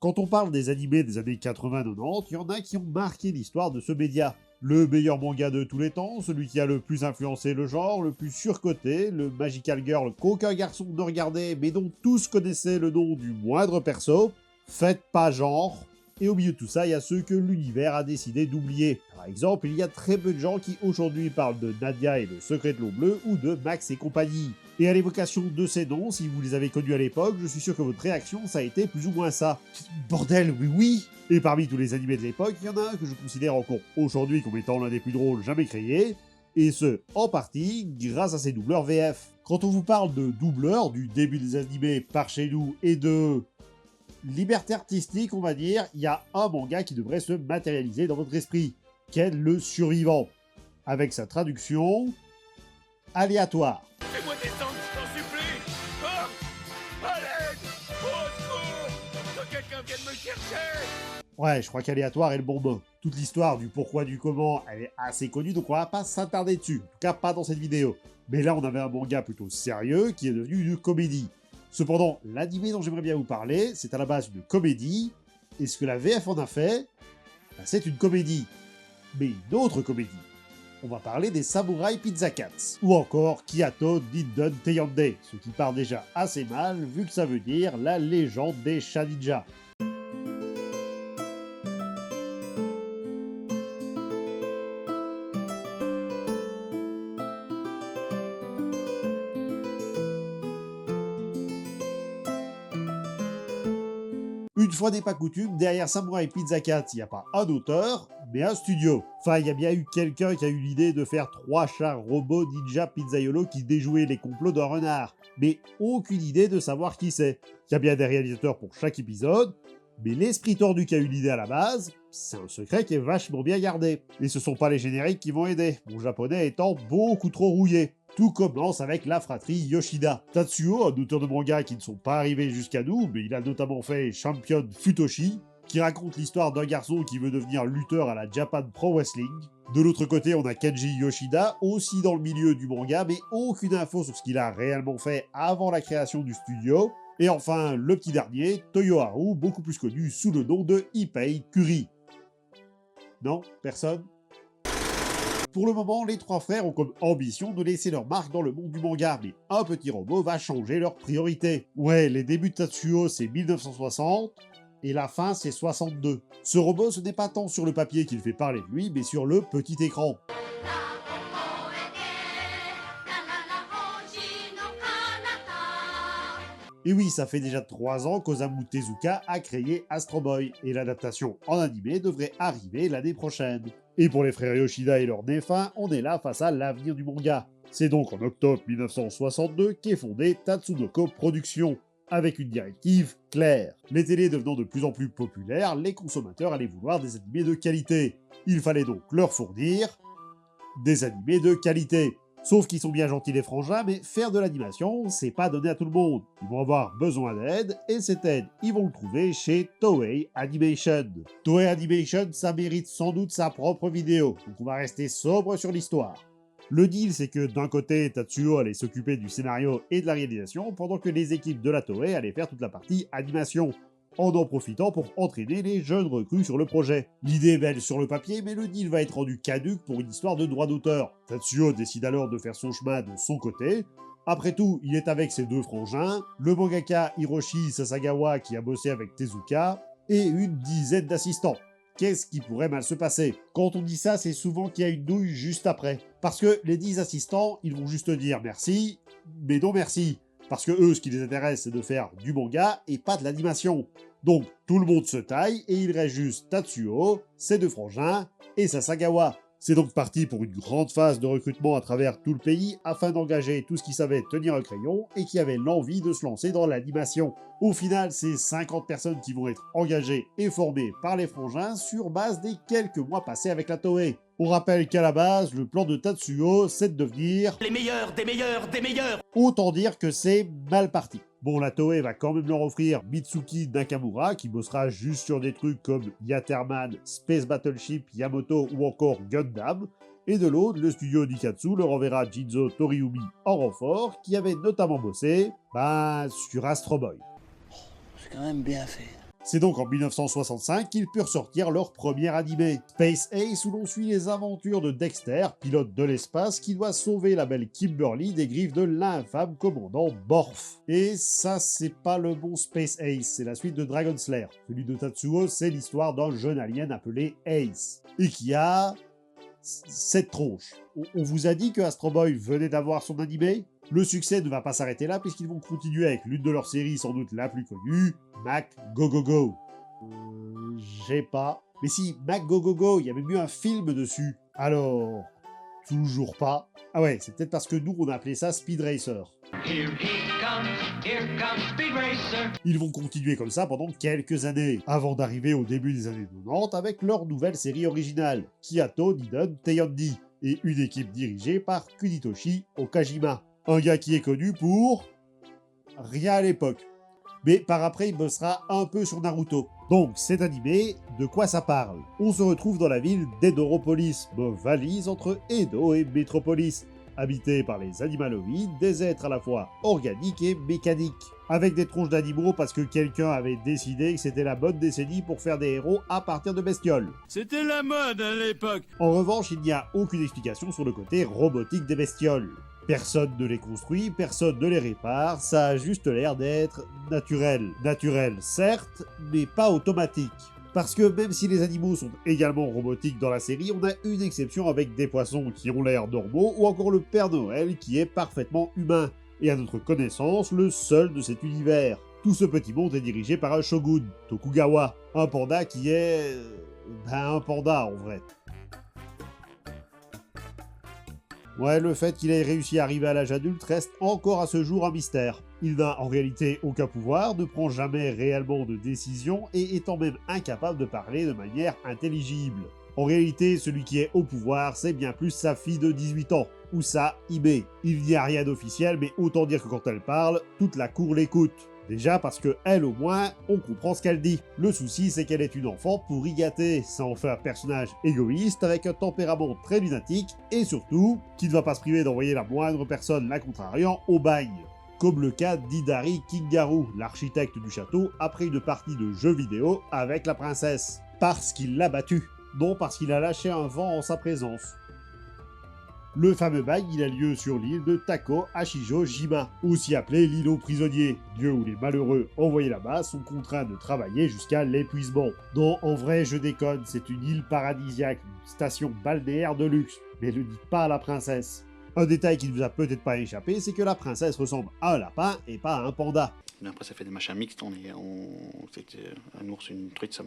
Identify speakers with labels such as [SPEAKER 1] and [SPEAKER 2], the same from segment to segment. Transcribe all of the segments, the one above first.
[SPEAKER 1] Quand on parle des animés des années 80-90, il y en a qui ont marqué l'histoire de ce média. Le meilleur manga de tous les temps, celui qui a le plus influencé le genre, le plus surcoté, le Magical Girl qu'aucun garçon ne regardait mais dont tous connaissaient le nom du moindre perso. Faites pas genre. Et au milieu de tout ça, il y a ceux que l'univers a décidé d'oublier. Par exemple, il y a très peu de gens qui aujourd'hui parlent de Nadia et le secret de l'eau bleue ou de Max et compagnie. Et à l'évocation de ces noms, si vous les avez connus à l'époque, je suis sûr que votre réaction, ça a été plus ou moins ça. Bordel, oui oui. Et parmi tous les animés de l'époque, il y en a un que je considère encore aujourd'hui comme étant l'un des plus drôles jamais créés, et ce, en partie, grâce à ses doubleurs VF. Quand on vous parle de doubleurs, du début des animés par chez nous, et de liberté artistique, on va dire, il y a un manga qui devrait se matérialiser dans votre esprit. Ken le survivant. Avec sa traduction aléatoire.
[SPEAKER 2] Fais-moi descendre, je t'en supplie. Oh, allez, au secours, que quelqu'un vienne me chercher.
[SPEAKER 1] Ouais, je crois qu'aléatoire est le bon mot. Toute l'histoire du pourquoi du comment, elle est assez connue, donc on va pas s'attarder dessus. En tout cas, pas dans cette vidéo. Mais là, on avait un manga plutôt sérieux qui est devenu une comédie. Cependant, l'animé dont j'aimerais bien vous parler, c'est à la base une comédie, et ce que la VF en a fait, bah, c'est une comédie. Mais une autre comédie. On va parler des Samurai Pizza Cats, ou encore Kiato Ninden Teyande, ce qui part déjà assez mal vu que ça veut dire la légende des chats ninja. Une fois n'est pas coutume, derrière Samurai Pizza Cat, il n'y a pas un auteur, mais un studio. Enfin, il y a bien eu quelqu'un qui a eu l'idée de faire 3 chats robots ninja pizzaiolo qui déjouaient les complots d'un renard. Mais aucune idée de savoir qui c'est. Il y a bien des réalisateurs pour chaque épisode, mais l'esprit tordu qui a eu l'idée à la base, c'est un secret qui est vachement bien gardé. Et ce sont pas les génériques qui vont aider, mon japonais étant beaucoup trop rouillé. Tout commence avec la fratrie Yoshida. Tatsuo, un auteur de manga qui ne sont pas arrivés jusqu'à nous, mais il a notamment fait Champion Futoshi, qui raconte l'histoire d'un garçon qui veut devenir lutteur à la Japan Pro Wrestling. De l'autre côté, on a Kenji Yoshida, aussi dans le milieu du manga, mais aucune info sur ce qu'il a réellement fait avant la création du studio. Et enfin, le petit dernier, Toyoharu, beaucoup plus connu sous le nom de Ipei Kuri. Non? Personne? Pour le moment, les 3 frères ont comme ambition de laisser leur marque dans le monde du manga, mais un petit robot va changer leurs priorités. Ouais, les débuts de Tatsuo, c'est 1960, et la fin, c'est 62. Ce robot, ce n'est pas tant sur le papier qu'il fait parler de lui, mais sur le petit écran. Et oui, ça fait déjà 3 ans qu'Osamu Tezuka a créé Astro Boy, et l'adaptation en animé devrait arriver l'année prochaine. Et pour les frères Yoshida et leurs défunts, on est là face à l'avenir du manga. C'est donc en octobre 1962 qu'est fondée Tatsunoko Productions, avec une directive claire. Les télés devenant de plus en plus populaires, les consommateurs allaient vouloir des animés de qualité. Il fallait donc leur fournir des animés de qualité. Sauf qu'ils sont bien gentils les frangins, mais faire de l'animation, c'est pas donné à tout le monde. Ils vont avoir besoin d'aide, et cette aide, ils vont le trouver chez Toei Animation. Toei Animation, ça mérite sans doute sa propre vidéo, donc on va rester sobre sur l'histoire. Le deal, c'est que d'un côté, Tatsuo allait s'occuper du scénario et de la réalisation, pendant que les équipes de la Toei allaient faire toute la partie animation, en profitant pour entraîner les jeunes recrues sur le projet. L'idée est belle sur le papier, mais le deal va être rendu caduc pour une histoire de droit d'auteur. Tatsuo décide alors de faire son chemin de son côté. Après tout, il est avec ses 2 frangins, le mangaka Hiroshi Sasagawa qui a bossé avec Tezuka, et une dizaine d'assistants. Qu'est-ce qui pourrait mal se passer? Quand on dit ça, c'est souvent qu'il y a une douille juste après. Parce que les 10 assistants, ils vont juste dire merci, mais non merci. Parce que eux, ce qui les intéresse, c'est de faire du manga et pas de l'animation. Donc, tout le monde se taille et il reste juste Tatsuo, ses 2 frangins et Sasagawa. C'est donc parti pour une grande phase de recrutement à travers tout le pays afin d'engager tout ce qui savait tenir un crayon et qui avait l'envie de se lancer dans l'animation. Au final, c'est 50 personnes qui vont être engagées et formées par les frangins sur base des quelques mois passés avec la Toei. On rappelle qu'à la base, le plan de Tatsuo, c'est de devenir
[SPEAKER 2] Les meilleurs, des meilleurs, des meilleurs.
[SPEAKER 1] Autant dire que c'est mal parti. Bon, la Toei va quand même leur offrir Mitsuki Nakamura, qui bossera juste sur des trucs comme Yaterman, Space Battleship, Yamato ou encore Gundam, et de l'autre, le studio Nikatsu leur enverra Jinzo Toriumi en renfort, qui avait notamment bossé, sur Astro Boy.
[SPEAKER 3] C'est quand même bien fait.
[SPEAKER 1] C'est donc en 1965 qu'ils purent sortir leur premier animé, Space Ace, où l'on suit les aventures de Dexter, pilote de l'espace, qui doit sauver la belle Kimberly des griffes de l'infâme commandant Borf. Et ça, c'est pas le bon Space Ace, c'est la suite de Dragon Slayer. Celui de Tatsuo, c'est l'histoire d'un jeune alien appelé Ace, et qui a cette tronche. On vous a dit que Astro Boy venait d'avoir son animé? Le succès ne va pas s'arrêter là puisqu'ils vont continuer avec l'une de leurs séries sans doute la plus connue, Mac Go Go Go. J'ai pas... Mais si, Mac Go Go Go, il y avait mieux un film dessus. Alors... toujours pas. Ah ouais, c'est peut-être parce que nous on a appelé ça Speed Racer. Here comes Speed Racer. Ils vont continuer comme ça pendant quelques années, avant d'arriver au début des années 90 avec leur nouvelle série originale, Kiato Nidon Teiyandi, et une équipe dirigée par Kunitoshi Okajima. Un gars qui est connu pour... rien à l'époque. Mais par après, il bossera un peu sur Naruto. Donc, cet animé, de quoi ça parle? On se retrouve dans la ville d'Edoropolis, valise entre Edo et Metropolis, habitée par les animaloïdes, des êtres à la fois organiques et mécaniques. Avec des tronches d'animaux parce que quelqu'un avait décidé que c'était la bonne décennie pour faire des héros à partir de bestioles.
[SPEAKER 2] C'était la mode à l'époque.
[SPEAKER 1] En revanche, il n'y a aucune explication sur le côté robotique des bestioles. Personne ne les construit, personne ne les répare, ça a juste l'air d'être naturel. Naturel, certes, mais pas automatique. Parce que même si les animaux sont également robotiques dans la série, on a une exception avec des poissons qui ont l'air normaux, ou encore le Père Noël qui est parfaitement humain, et à notre connaissance, le seul de cet univers. Tout ce petit monde est dirigé par un shogun, Tokugawa, un panda qui est... un panda en vrai. Ouais, le fait qu'il ait réussi à arriver à l'âge adulte reste encore à ce jour un mystère. Il n'a en réalité aucun pouvoir, ne prend jamais réellement de décision et étant même incapable de parler de manière intelligible. En réalité, celui qui est au pouvoir, c'est bien plus sa fille de 18 ans, ou sa Ibe. Il n'y a rien d'officiel, mais autant dire que quand elle parle, toute la cour l'écoute. Déjà parce que elle au moins, on comprend ce qu'elle dit. Le souci c'est qu'elle est une enfant pourri gâtée, ça en fait un personnage égoïste avec un tempérament très lunatique et surtout, qui ne va pas se priver d'envoyer la moindre personne la contrariant au bagne. Comme le cas d'Hidari Kingaru, l'architecte du château, après une partie de jeux vidéo avec la princesse. Parce qu'il l'a battue, non parce qu'il a lâché un vent en sa présence. Le fameux bagne, il a lieu sur l'île de Tako Ashijo Jima, aussi appelée l'île aux prisonniers, lieu où les malheureux envoyés là-bas sont contraints de travailler jusqu'à l'épuisement. Non, en vrai, je déconne, c'est une île paradisiaque, une station balnéaire de luxe, mais ne dites pas à la princesse. Un détail qui ne vous a peut-être pas échappé, c'est que la princesse ressemble à un lapin et pas à un panda.
[SPEAKER 3] Mais après, ça fait des machins mixtes, c'est un ours, une truite, ça...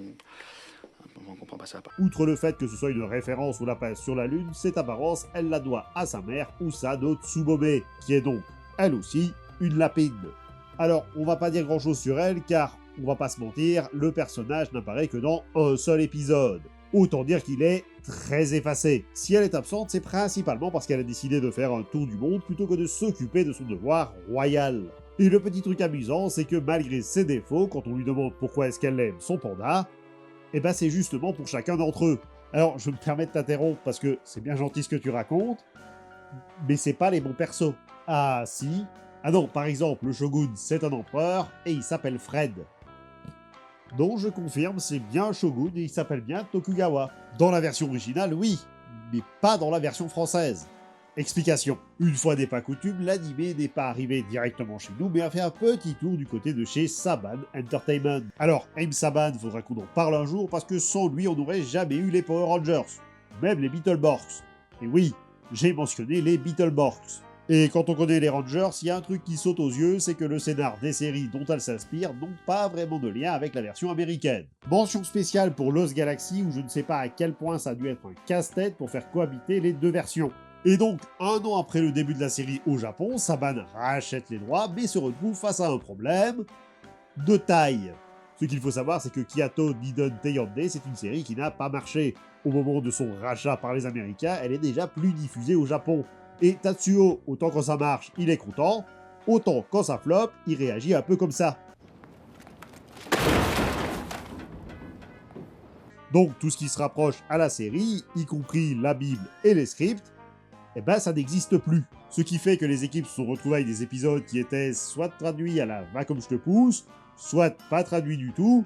[SPEAKER 3] on comprend pas ça.
[SPEAKER 1] Outre le fait que ce soit une référence au lapin sur la lune, cette apparence, elle la doit à sa mère Usano Tsubome, qui est donc, elle aussi, une lapine. Alors, on va pas dire grand chose sur elle, car, on va pas se mentir, le personnage n'apparaît que dans un seul épisode. Autant dire qu'il est très effacé. Si elle est absente, c'est principalement parce qu'elle a décidé de faire un tour du monde plutôt que de s'occuper de son devoir royal. Et le petit truc amusant, c'est que malgré ses défauts, quand on lui demande pourquoi est-ce qu'elle aime son panda, et ben c'est justement pour chacun d'entre eux. Alors, je me permets de t'interrompre parce que c'est bien gentil ce que tu racontes, mais c'est pas les bons persos. Ah si. Ah non, par exemple, le shogun, c'est un empereur, et il s'appelle Fred. Donc je confirme, c'est bien un shogun et il s'appelle bien Tokugawa. Dans la version originale, oui, mais pas dans la version française. Explication. Une fois n'est pas coutume, l'animé n'est pas arrivé directement chez nous, mais a fait un petit tour du côté de chez Saban Entertainment. Alors, Aim Saban, faudra qu'on en parle un jour, parce que sans lui, on n'aurait jamais eu les Power Rangers. Même les Beetleborgs. Et oui, j'ai mentionné les Beetleborgs. Et quand on connaît les Rangers, il y a un truc qui saute aux yeux, c'est que le scénar des séries dont elles s'inspirent n'ont pas vraiment de lien avec la version américaine. Mention spéciale pour Lost Galaxy, où je ne sais pas à quel point ça a dû être un casse-tête pour faire cohabiter les deux versions. Et donc, un an après le début de la série au Japon, Saban rachète les droits, mais se retrouve face à un problème de taille. Ce qu'il faut savoir, c'est que Kiato Nidon Teiyande, c'est une série qui n'a pas marché. Au moment de son rachat par les Américains, elle est déjà plus diffusée au Japon. Et Tatsuo, autant quand ça marche, il est content, autant quand ça floppe, il réagit un peu comme ça. Donc tout ce qui se rapproche à la série, y compris la Bible et les scripts, eh ben ça n'existe plus. Ce qui fait que les équipes se sont retrouvées avec des épisodes qui étaient soit traduits à la va comme je te pousse, soit pas traduits du tout,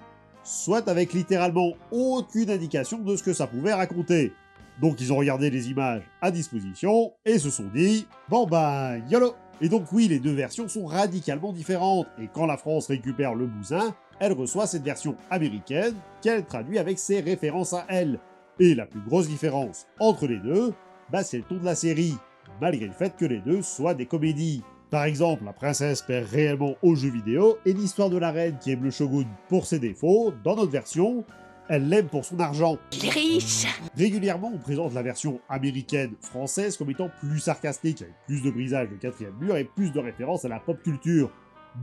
[SPEAKER 1] soit avec littéralement aucune indication de ce que ça pouvait raconter. Donc ils ont regardé les images à disposition et se sont dit « Bon ben, YOLO !» Et donc oui, les deux versions sont radicalement différentes, et quand la France récupère le bousin, elle reçoit cette version américaine qu'elle traduit avec ses références à elle. Et la plus grosse différence entre les deux, bah c'est le ton de la série, malgré le fait que les deux soient des comédies. Par exemple, la princesse perd réellement aux jeux vidéo, et l'histoire de la reine qui aime le shogun pour ses défauts, dans notre version, elle l'aime pour son argent.
[SPEAKER 4] Il est riche.
[SPEAKER 1] Régulièrement, on présente la version américaine-française comme étant plus sarcastique, avec plus de brisage de quatrième mur et plus de références à la pop culture.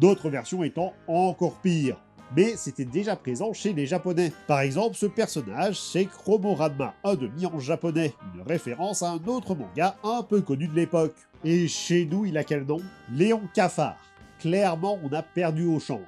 [SPEAKER 1] D'autres versions étant encore pires. Mais c'était déjà présent chez les japonais. Par exemple, ce personnage, c'est Chromoranma 1/2 en japonais, une référence à un autre manga un peu connu de l'époque. Et chez nous, il a quel nom? Léon Cafard. Clairement, on a perdu au change.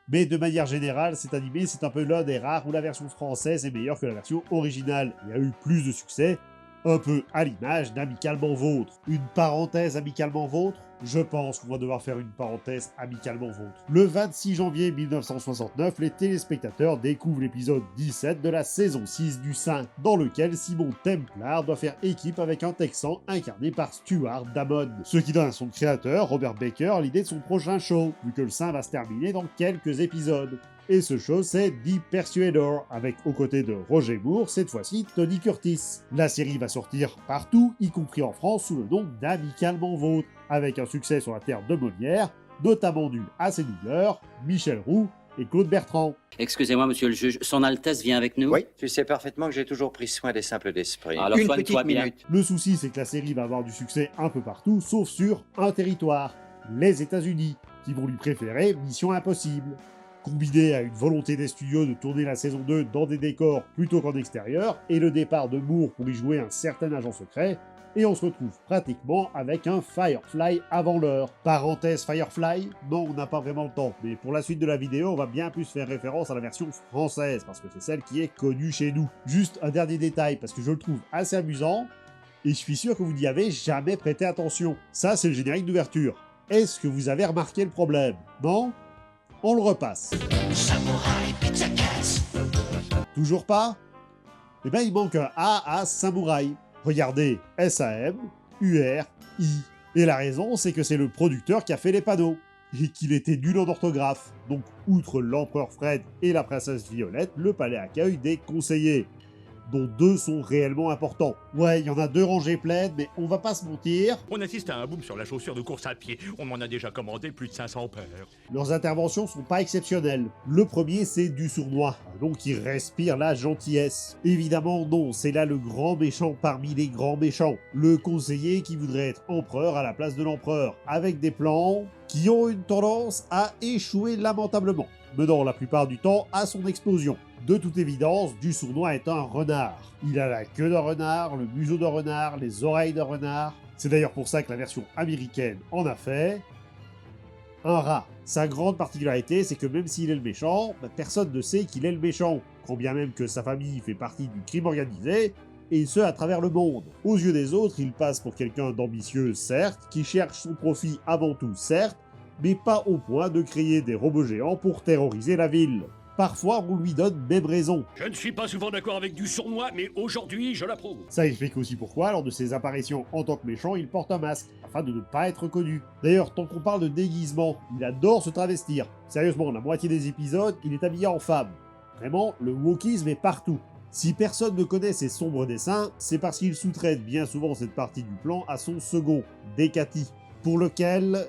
[SPEAKER 1] Mais de manière générale, cet animé, c'est un peu l'un des rares où la version française est meilleure que la version originale et a eu plus de succès, un peu à l'image d'Amicalement Vôtre. Une parenthèse Amicalement Vôtre? Je pense qu'on va devoir faire une parenthèse Amicalement Vôtre. Le 26 janvier 1969, les téléspectateurs découvrent l'épisode 17 de la saison 6 du Saint, dans lequel Simon Templar doit faire équipe avec un Texan incarné par Stuart Damon. Ce qui donne à son créateur, Robert Baker, l'idée de son prochain show, vu que le Saint va se terminer dans quelques épisodes. Et ce show, c'est The Persuader, avec aux côtés de Roger Moore, cette fois-ci Tony Curtis. La série va sortir partout, y compris en France, sous le nom d'Amicalement Vôtre, avec un succès sur la terre de Molière, notamment dû à ses doubleurs, Michel Roux et Claude Bertrand.
[SPEAKER 5] Excusez-moi, monsieur le juge, son Altesse vient avec nous?
[SPEAKER 6] Oui, tu sais parfaitement que j'ai toujours pris soin des simples d'esprit.
[SPEAKER 5] Alors
[SPEAKER 6] Une
[SPEAKER 5] soigne-toi
[SPEAKER 6] petite
[SPEAKER 5] bien.
[SPEAKER 6] minute.
[SPEAKER 1] Le souci, c'est que la série va avoir du succès un peu partout, sauf sur un territoire, les États-Unis, qui vont lui préférer Mission Impossible. Combiné à une volonté des studios de tourner la saison 2 dans des décors plutôt qu'en extérieur, et le départ de Moore pour y jouer un certain agent secret, et on se retrouve pratiquement avec un Firefly avant l'heure. Parenthèse Firefly? Non, on n'a pas vraiment le temps, mais pour la suite de la vidéo, on va bien plus faire référence à la version française, parce que c'est celle qui est connue chez nous. Juste un dernier détail, parce que je le trouve assez amusant, et je suis sûr que vous n'y avez jamais prêté attention. Ça, c'est le générique d'ouverture. Est-ce que vous avez remarqué le problème? Non? On le repasse. Toujours pas? Eh ben il manque un A à Samouraï. Regardez, S-A-M, U-R-I. Et la raison, c'est que c'est le producteur qui a fait les panneaux. Et qu'il était nul en orthographe. Donc, outre l'empereur Fred et la princesse Violette, le palais accueille des conseillers, dont 2 sont réellement importants. Ouais, il y en a 2 rangées pleines, mais on va pas se mentir.
[SPEAKER 2] On assiste à un boom sur la chaussure de course à pied. On m'en a déjà commandé plus de 500 paires.
[SPEAKER 1] Leurs interventions sont pas exceptionnelles. Le premier, c'est du sournois, un nom qui respire la gentillesse. Évidemment, non, c'est là le grand méchant parmi les grands méchants. Le conseiller qui voudrait être empereur à la place de l'empereur, avec des plans qui ont une tendance à échouer lamentablement, menant la plupart du temps à son explosion. De toute évidence, du sournois est un renard. Il a la queue d'un renard, le museau d'un renard, les oreilles d'un renard. C'est d'ailleurs pour ça que la version américaine en a fait un rat. Sa grande particularité, c'est que même s'il est le méchant, personne ne sait qu'il est le méchant, quand bien même que sa famille fait partie du crime organisé, et ce à travers le monde. Aux yeux des autres, il passe pour quelqu'un d'ambitieux, certes, qui cherche son profit avant tout, certes, mais pas au point de créer des robots géants pour terroriser la ville. Parfois, on lui donne même raison.
[SPEAKER 2] Je ne suis pas souvent d'accord avec du sournois, mais aujourd'hui, je l'approuve.
[SPEAKER 1] Ça explique aussi pourquoi, lors de ses apparitions en tant que méchant, il porte un masque, afin de ne pas être connu. D'ailleurs, tant qu'on parle de déguisement, il adore se travestir. Sérieusement, la moitié des épisodes, il est habillé en femme. Vraiment, le wokisme est partout. Si personne ne connaît ses sombres dessins, c'est parce qu'il sous-traite bien souvent cette partie du plan à son second, Dekati, pour lequel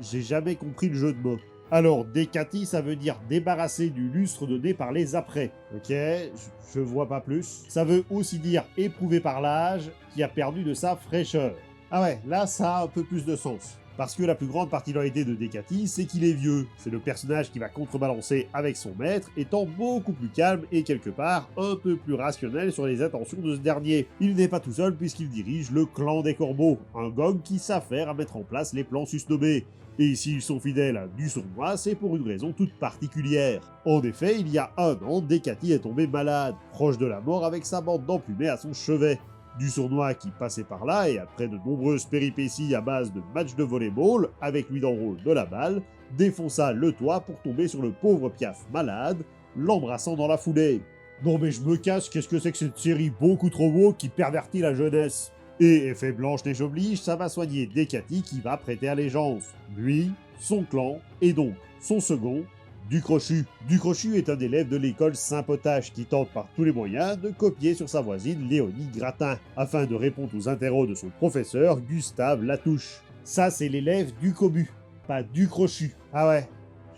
[SPEAKER 1] j'ai jamais compris le jeu de mots. Alors, Dekati, ça veut dire débarrasser du lustre donné par les apprêts. Ok, je vois pas plus. Ça veut aussi dire éprouvé par l'âge, qui a perdu de sa fraîcheur. Ah ouais, là ça a un peu plus de sens. Parce que la plus grande particularité de Dekati, c'est qu'il est vieux. C'est le personnage qui va contrebalancer avec son maître, étant beaucoup plus calme et quelque part un peu plus rationnel sur les intentions de ce dernier. Il n'est pas tout seul puisqu'il dirige le clan des corbeaux, un gang qui s'affaire à mettre en place les plans susnommés. Et s'ils sont fidèles à du sournois, c'est pour une raison toute particulière. En effet, il y a un an, Dekati est tombé malade, proche de la mort avec sa bande d'emplumés à son chevet. Du sournois qui passait par là et après de nombreuses péripéties à base de matchs de volleyball, avec lui dans le rôle de la balle, défonça le toit pour tomber sur le pauvre Piaf malade, l'embrassant dans la foulée. Non mais je me casse, qu'est-ce que c'est que cette série beaucoup trop woke qui pervertit la jeunesse? Et effet Blanche-Neige oblige, ça va soigner Décati qui va prêter allégeance. Lui, son clan, et donc son second, Ducrochu. Ducrochu est un élève de l'école Saint-Potache qui tente par tous les moyens de copier sur sa voisine Léonie Gratin, afin de répondre aux interros de son professeur Gustave Latouche. Ça c'est l'élève Ducobu, pas Ducrochu. Ah ouais,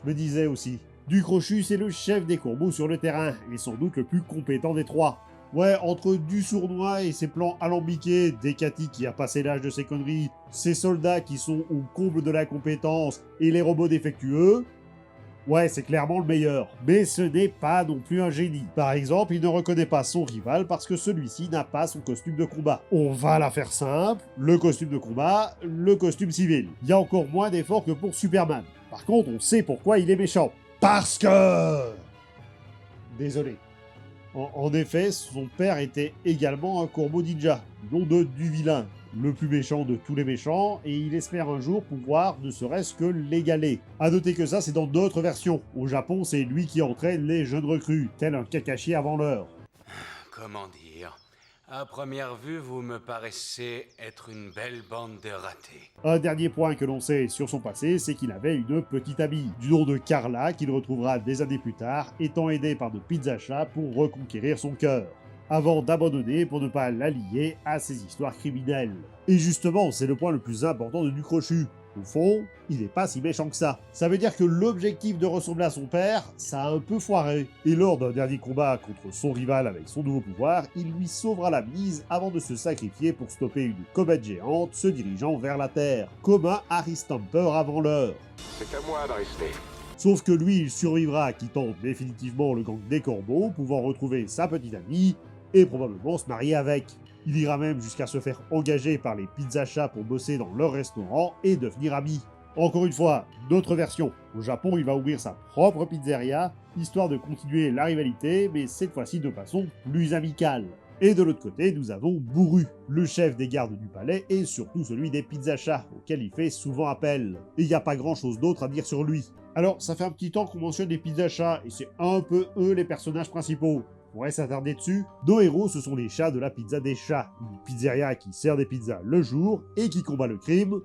[SPEAKER 1] je me disais aussi. Ducrochu c'est le chef des Courbeaux sur le terrain, et sans doute le plus compétent des trois. Ouais, entre du sournois et ses plans alambiqués, Décati qui a passé l'âge de ses conneries, ses soldats qui sont au comble de l'incompétence, et les robots défectueux... Ouais, c'est clairement le meilleur. Mais ce n'est pas non plus un génie. Par exemple, il ne reconnaît pas son rival parce que celui-ci n'a pas son costume de combat. On va la faire simple, le costume de combat, le costume civil. Il y a encore moins d'efforts que pour Superman. Par contre, on sait pourquoi il est méchant. Parce que... Désolé. En effet, son père était également un corbeau ninja, du nom de Duvillain, le plus méchant de tous les méchants, et il espère un jour pouvoir ne serait-ce que l'égaler. A noter que ça, c'est dans d'autres versions. Au Japon, c'est lui qui entraîne les jeunes recrues, tel un Kakashi avant l'heure.
[SPEAKER 4] Comment dire? À première vue, vous me paraissez être une belle bande de ratés.
[SPEAKER 1] Un dernier point que l'on sait sur son passé, c'est qu'il avait une petite amie, du nom de Carla, qu'il retrouvera des années plus tard, étant aidé par de pizzachats pour reconquérir son cœur, avant d'abandonner pour ne pas la lier à ses histoires criminelles. Et justement, c'est le point le plus important de Ducrochu. Au fond, il n'est pas si méchant que ça. Ça veut dire que l'objectif de ressembler à son père, ça a un peu foiré. Et lors d'un dernier combat contre son rival avec son nouveau pouvoir, il lui sauvera la mise avant de se sacrifier pour stopper une comète géante se dirigeant vers la Terre, comme un Harry Stamper avant l'heure.
[SPEAKER 2] C'est à moi de rester.
[SPEAKER 1] Sauf que lui, il survivra, quittant définitivement le gang des Corbeaux, pouvant retrouver sa petite amie, et probablement se marier avec. Il ira même jusqu'à se faire engager par les pizzachats pour bosser dans leur restaurant et devenir ami. Encore une fois, d'autres versions. Au Japon, il va ouvrir sa propre pizzeria, histoire de continuer la rivalité, mais cette fois-ci de façon plus amicale. Et de l'autre côté, nous avons Bourru, le chef des gardes du palais et surtout celui des pizzachats, auquel il fait souvent appel. Et il n'y a pas grand-chose d'autre à dire sur lui. Alors, ça fait un petit temps qu'on mentionne les pizzachats, et c'est un peu eux les personnages principaux. On pourrait s'attarder dessus. Nos héros, ce sont les chats de la pizza des chats, une pizzeria qui sert des pizzas le jour et qui combat le crime,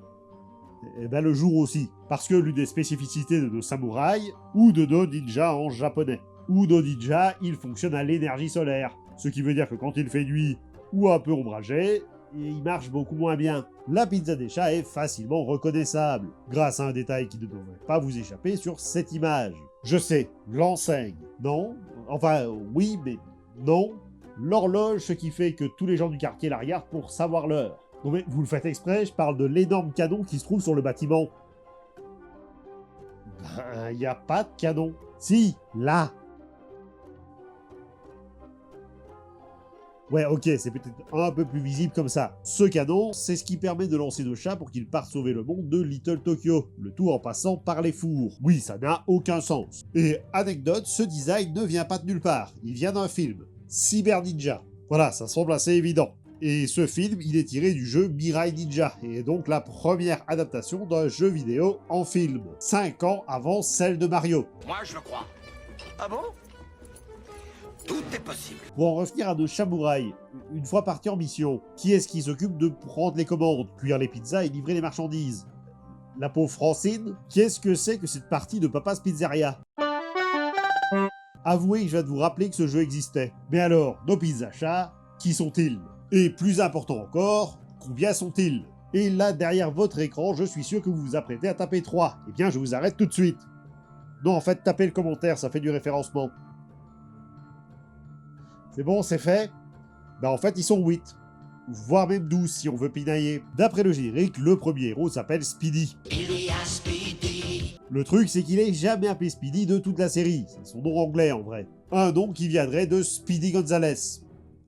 [SPEAKER 1] le jour aussi. Parce que l'une des spécificités de nos samouraïs, ou de nos ninjas en japonais, ou nos ninjas, ils fonctionnent à l'énergie solaire. Ce qui veut dire que quand il fait nuit, ou un peu ombragé, il marche beaucoup moins bien. La pizza des chats est facilement reconnaissable, grâce à un détail qui ne devrait pas vous échapper sur cette image. Je sais, l'enseigne, non? Enfin, oui, mais non. L'horloge, ce qui fait que tous les gens du quartier la regardent pour savoir l'heure. Non mais, vous le faites exprès, je parle de l'énorme canon qui se trouve sur le bâtiment. Ben, y a pas de canon. Si, là. Ouais, ok, c'est peut-être un peu plus visible comme ça. Ce canon, c'est ce qui permet de lancer nos chats pour qu'ils partent sauver le monde de Little Tokyo, le tout en passant par les fours. Oui, ça n'a aucun sens. Et anecdote, ce design ne vient pas de nulle part, il vient d'un film, Cyber Ninja. Voilà, ça semble assez évident. Et ce film, il est tiré du jeu Mirai Ninja, et est donc la première adaptation d'un jeu vidéo en film, 5 ans avant celle de Mario.
[SPEAKER 2] Moi, je le crois. Ah bon? Tout est possible.
[SPEAKER 1] Pour en revenir à nos samouraïs, une fois partis en mission, qui est-ce qui s'occupe de prendre les commandes, cuire les pizzas et livrer les marchandises? La pauvre Francine? Qu'est-ce que c'est que cette partie de Papa's Pizzeria? Avouez que je viens de vous rappeler que ce jeu existait. Mais alors, nos pizzachats, qui sont-ils? Et plus important encore, combien sont-ils? Et là, derrière votre écran, je suis sûr que vous vous apprêtez à taper 3. Eh bien, je vous arrête tout de suite. Non, en fait, tapez le commentaire, ça fait du référencement. C'est bon, c'est fait? Ben en fait, ils sont 8. Voire même 12 si on veut pinailler. D'après le générique, le premier héros s'appelle Speedy. Le truc, c'est qu'il est jamais appelé Speedy de toute la série. C'est son nom anglais, en vrai. Un nom qui viendrait de Speedy Gonzales.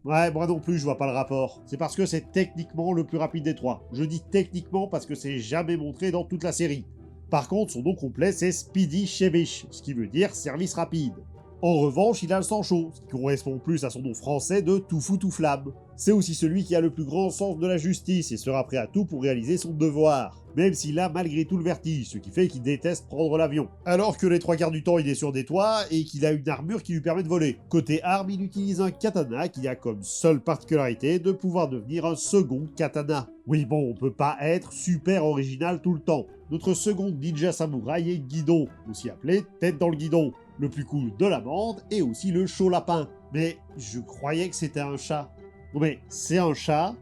[SPEAKER 1] Ouais, moi non plus, je vois pas le rapport. C'est parce que c'est techniquement le plus rapide des trois. Je dis techniquement parce que c'est jamais montré dans toute la série. Par contre, son nom complet, c'est Speedy Shevish, ce qui veut dire service rapide. En revanche, il a le sang chaud, ce qui correspond plus à son nom français de tout fou tout flamme. C'est aussi celui qui a le plus grand sens de la justice et sera prêt à tout pour réaliser son devoir. même s'il a malgré tout le vertige, ce qui fait qu'il déteste prendre l'avion. Alors que les 3/4 du temps il est sur des toits et qu'il a une armure qui lui permet de voler. Côté arme, il utilise un katana qui a comme seule particularité de pouvoir devenir un second katana. Oui bon, on peut pas être super original tout le temps. Notre second ninja samouraï est Guidon, aussi appelé tête dans le guidon, le plus cool de la bande et aussi le chaud lapin. Mais je croyais que c'était un chat. Non mais c'est un chat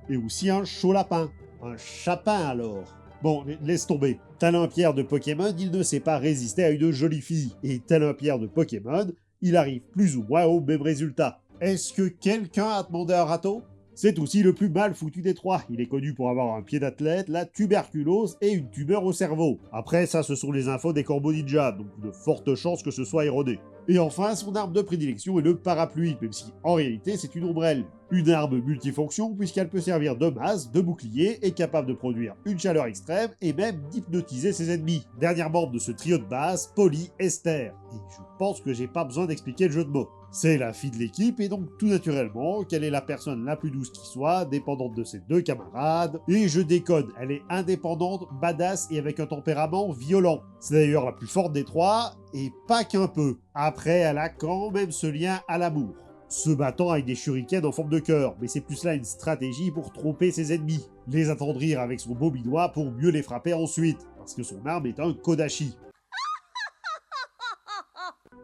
[SPEAKER 1] et aussi un chaud lapin. Un chapin alors. Bon, laisse tomber. Tel un Pierre de Pokémon, il ne sait pas résister à une jolie fille. Et tel un Pierre de Pokémon, il arrive plus ou moins au même résultat. Est-ce que quelqu'un a demandé un râteau? C'est aussi le plus mal foutu des trois. Il est connu pour avoir un pied d'athlète, la tuberculose et une tumeur au cerveau. Après, ça, ce sont les infos des corbeaux ninja, donc de fortes chances que ce soit erroné. Et enfin, son arme de prédilection est le parapluie, même si en réalité c'est une ombrelle. Une arme multifonction puisqu'elle peut servir de masse, de bouclier, est capable de produire une chaleur extrême et même d'hypnotiser ses ennemis. Dernière membre de ce trio de base, Polly Esther. Et je pense que j'ai pas besoin d'expliquer le jeu de mots. C'est la fille de l'équipe et donc tout naturellement qu'elle est la personne la plus douce qui soit, dépendante de ses deux camarades. Et je déconne, elle est indépendante, badass et avec un tempérament violent. C'est d'ailleurs la plus forte des trois, et pas qu'un peu. Après, elle a quand même ce lien à l'amour. Se battant avec des shurikens en forme de cœur, mais c'est plus là une stratégie pour tromper ses ennemis. Les attendrir avec son beau binois pour mieux les frapper ensuite, parce que son arme est un kodachi.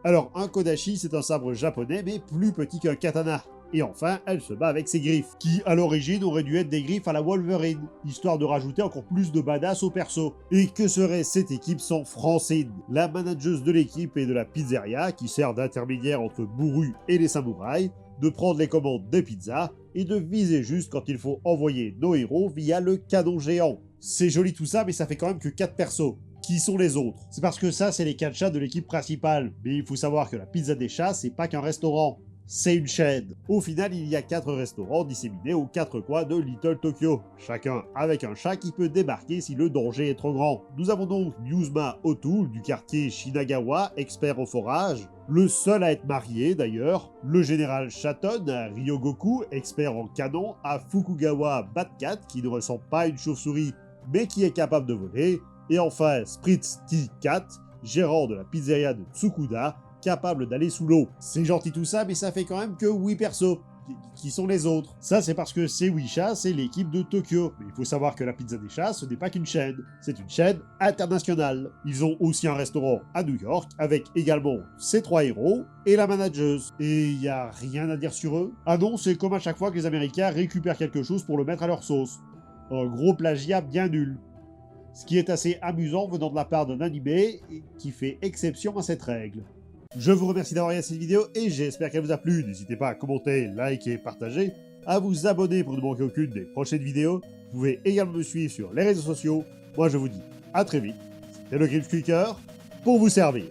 [SPEAKER 1] Alors, un kodachi, c'est un sabre japonais, mais plus petit qu'un katana. Et enfin, elle se bat avec ses griffes, qui à l'origine auraient dû être des griffes à la Wolverine, histoire de rajouter encore plus de badass au perso. Et que serait cette équipe sans Francine, la manageuse de l'équipe et de la pizzeria, qui sert d'intermédiaire entre Bourru et les samouraïs, de prendre les commandes des pizzas, et de viser juste quand il faut envoyer nos héros via le canon géant. C'est joli tout ça, mais ça fait quand même que 4 persos. Qui sont les autres? C'est parce que ça, c'est les 4 chats de l'équipe principale. Mais il faut savoir que la pizza des chats, c'est pas qu'un restaurant. C'est une chaîne. Au final, il y a 4 restaurants disséminés aux 4 coins de Little Tokyo, chacun avec un chat qui peut débarquer si le danger est trop grand. Nous avons donc Yuzma O'Toole du quartier Shinagawa, expert au forage, le seul à être marié d'ailleurs, le général Shaton à Ryogoku, expert en canon, à Fukugawa Batcat qui ne ressemble pas à une chauve-souris mais qui est capable de voler, et enfin Spritz T4, gérant de la pizzeria de Tsukuda, capable d'aller sous l'eau. C'est gentil tout ça, mais ça fait quand même que 8 persos. Qui sont les autres? Ça, c'est parce que c'est 8 chats, c'est l'équipe de Tokyo. Mais il faut savoir que la pizza des chats, ce n'est pas qu'une chaîne. C'est une chaîne internationale. Ils ont aussi un restaurant à New York, avec également ces 3 héros et la manageuse. Et il n'y a rien à dire sur eux? Ah non, c'est comme à chaque fois que les Américains récupèrent quelque chose pour le mettre à leur sauce. Un gros plagiat bien nul. Ce qui est assez amusant venant de la part d'un animé qui fait exception à cette règle. Je vous remercie d'avoir regardé cette vidéo et j'espère qu'elle vous a plu. N'hésitez pas à commenter, liker, partager, à vous abonner pour ne manquer aucune des prochaines vidéos. Vous pouvez également me suivre sur les réseaux sociaux. Moi je vous dis à très vite. C'était le Griffsqueaker pour vous servir.